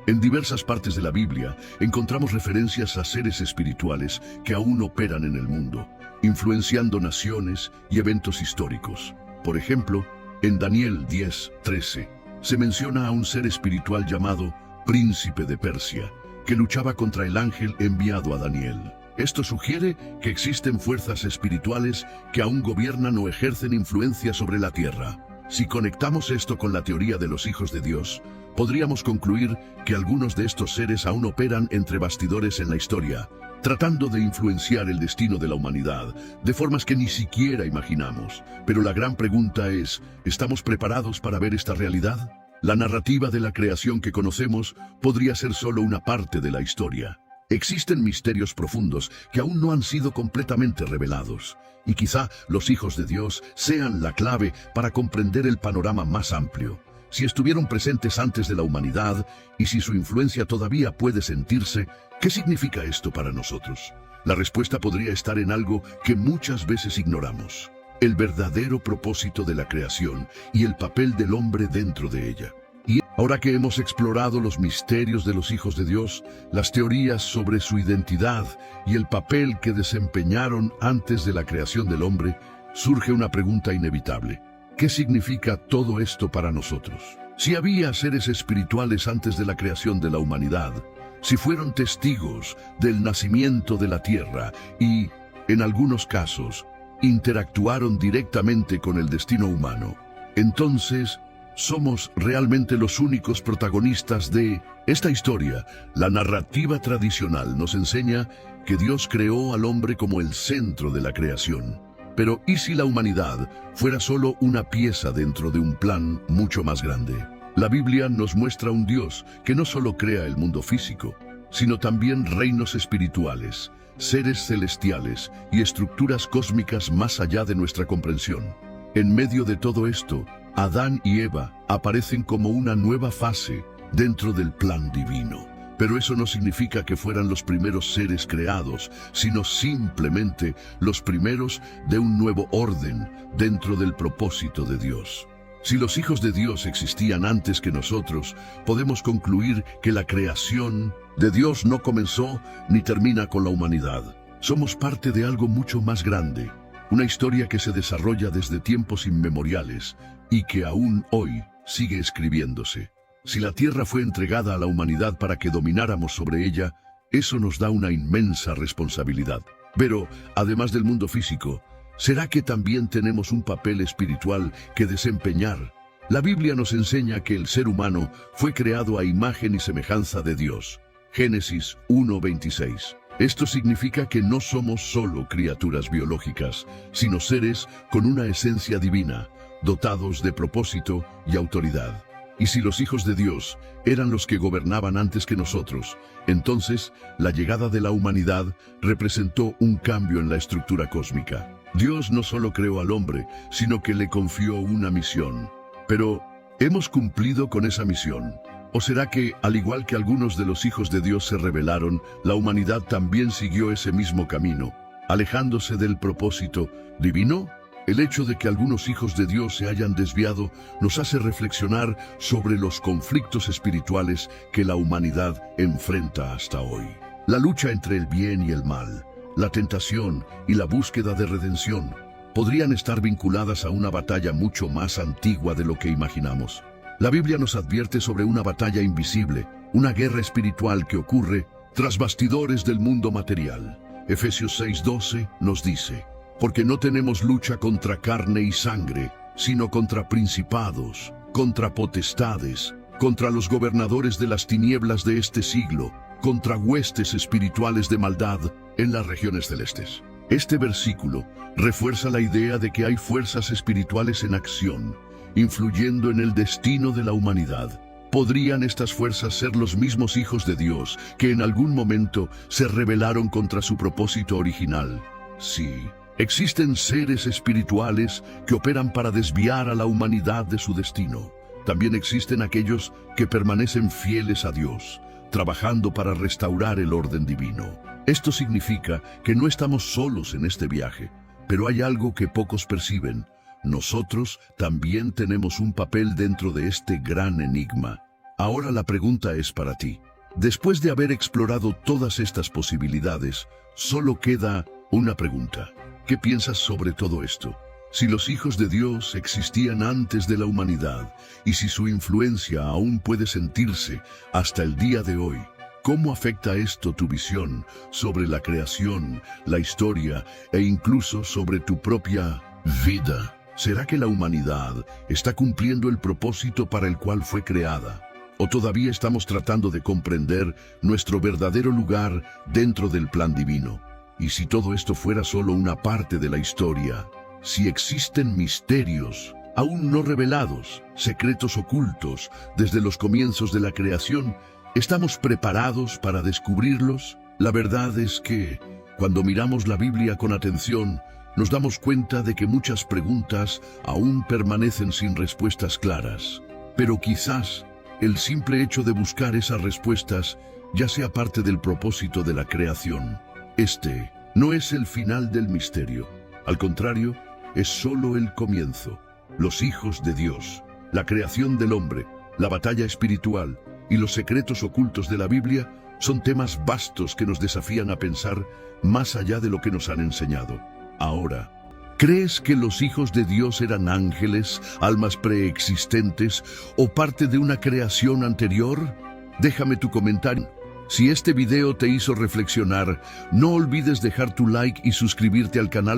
En diversas partes de la Biblia encontramos referencias a seres espirituales que aún operan en el mundo, influenciando naciones y eventos históricos. Por ejemplo, en Daniel 10:13 se menciona a un ser espiritual llamado Príncipe de Persia, que luchaba contra el ángel enviado a Daniel. Esto sugiere que existen fuerzas espirituales que aún gobiernan o ejercen influencia sobre la tierra. Si conectamos esto con la teoría de los hijos de Dios, podríamos concluir que algunos de estos seres aún operan entre bastidores en la historia, tratando de influenciar el destino de la humanidad de formas que ni siquiera imaginamos. Pero la gran pregunta es, ¿estamos preparados para ver esta realidad? La narrativa de la creación que conocemos podría ser solo una parte de la historia. Existen misterios profundos que aún no han sido completamente revelados, y quizá los hijos de Dios sean la clave para comprender el panorama más amplio. Si estuvieron presentes antes de la humanidad y si su influencia todavía puede sentirse, ¿qué significa esto para nosotros? La respuesta podría estar en algo que muchas veces ignoramos: el verdadero propósito de la creación y el papel del hombre dentro de ella. Y ahora que hemos explorado los misterios de los hijos de Dios, las teorías sobre su identidad y el papel que desempeñaron antes de la creación del hombre, surge una pregunta inevitable. ¿Qué significa todo esto para nosotros? Si había seres espirituales antes de la creación de la humanidad, si fueron testigos del nacimiento de la tierra y, en algunos casos, interactuaron directamente con el destino humano, entonces, ¿somos realmente los únicos protagonistas de esta historia? La narrativa tradicional nos enseña que Dios creó al hombre como el centro de la creación. Pero ¿y si la humanidad fuera solo una pieza dentro de un plan mucho más grande? La Biblia nos muestra un Dios que no solo crea el mundo físico, sino también reinos espirituales, seres celestiales y estructuras cósmicas más allá de nuestra comprensión. En medio de todo esto, Adán y Eva aparecen como una nueva fase dentro del plan divino. Pero eso no significa que fueran los primeros seres creados, sino simplemente los primeros de un nuevo orden dentro del propósito de Dios. Si los hijos de Dios existían antes que nosotros, podemos concluir que la creación de Dios no comenzó ni termina con la humanidad. Somos parte de algo mucho más grande, una historia que se desarrolla desde tiempos inmemoriales y que aún hoy sigue escribiéndose. Si la tierra fue entregada a la humanidad para que domináramos sobre ella, eso nos da una inmensa responsabilidad. Pero, además del mundo físico, ¿será que también tenemos un papel espiritual que desempeñar? La Biblia nos enseña que el ser humano fue creado a imagen y semejanza de Dios. Génesis 1:26. Esto significa que no somos solo criaturas biológicas, sino seres con una esencia divina, dotados de propósito y autoridad. Y si los hijos de Dios eran los que gobernaban antes que nosotros, entonces la llegada de la humanidad representó un cambio en la estructura cósmica. Dios no solo creó al hombre, sino que le confió una misión. Pero, ¿hemos cumplido con esa misión? ¿O será que, al igual que algunos de los hijos de Dios se rebelaron, la humanidad también siguió ese mismo camino, alejándose del propósito divino? El hecho de que algunos hijos de Dios se hayan desviado nos hace reflexionar sobre los conflictos espirituales que la humanidad enfrenta hasta hoy. La lucha entre el bien y el mal, la tentación y la búsqueda de redención podrían estar vinculadas a una batalla mucho más antigua de lo que imaginamos. La Biblia nos advierte sobre una batalla invisible, una guerra espiritual que ocurre tras bastidores del mundo material. Efesios 6:12 nos dice: porque no tenemos lucha contra carne y sangre, sino contra principados, contra potestades, contra los gobernadores de las tinieblas de este siglo, contra huestes espirituales de maldad en las regiones celestes. Este versículo refuerza la idea de que hay fuerzas espirituales en acción, influyendo en el destino de la humanidad. ¿Podrían estas fuerzas ser los mismos hijos de Dios que en algún momento se rebelaron contra su propósito original? Sí. Existen seres espirituales que operan para desviar a la humanidad de su destino. También existen aquellos que permanecen fieles a Dios, trabajando para restaurar el orden divino. Esto significa que no estamos solos en este viaje, pero hay algo que pocos perciben. Nosotros también tenemos un papel dentro de este gran enigma. Ahora la pregunta es para ti. Después de haber explorado todas estas posibilidades, solo queda una pregunta. ¿Qué piensas sobre todo esto? Si los hijos de Dios existían antes de la humanidad y si su influencia aún puede sentirse hasta el día de hoy, ¿cómo afecta esto tu visión sobre la creación, la historia e incluso sobre tu propia vida? ¿Será que la humanidad está cumpliendo el propósito para el cual fue creada? ¿O todavía estamos tratando de comprender nuestro verdadero lugar dentro del plan divino? Y si todo esto fuera solo una parte de la historia, si existen misterios aún no revelados, secretos ocultos desde los comienzos de la creación, ¿estamos preparados para descubrirlos? La verdad es que, cuando miramos la Biblia con atención, nos damos cuenta de que muchas preguntas aún permanecen sin respuestas claras. Pero quizás el simple hecho de buscar esas respuestas ya sea parte del propósito de la creación. Este no es el final del misterio. Al contrario, es solo el comienzo. Los hijos de Dios, la creación del hombre, la batalla espiritual y los secretos ocultos de la Biblia son temas vastos que nos desafían a pensar más allá de lo que nos han enseñado. Ahora, ¿crees que los hijos de Dios eran ángeles, almas preexistentes o parte de una creación anterior? Déjame tu comentario. Si este video te hizo reflexionar, no olvides dejar tu like y suscribirte al canal.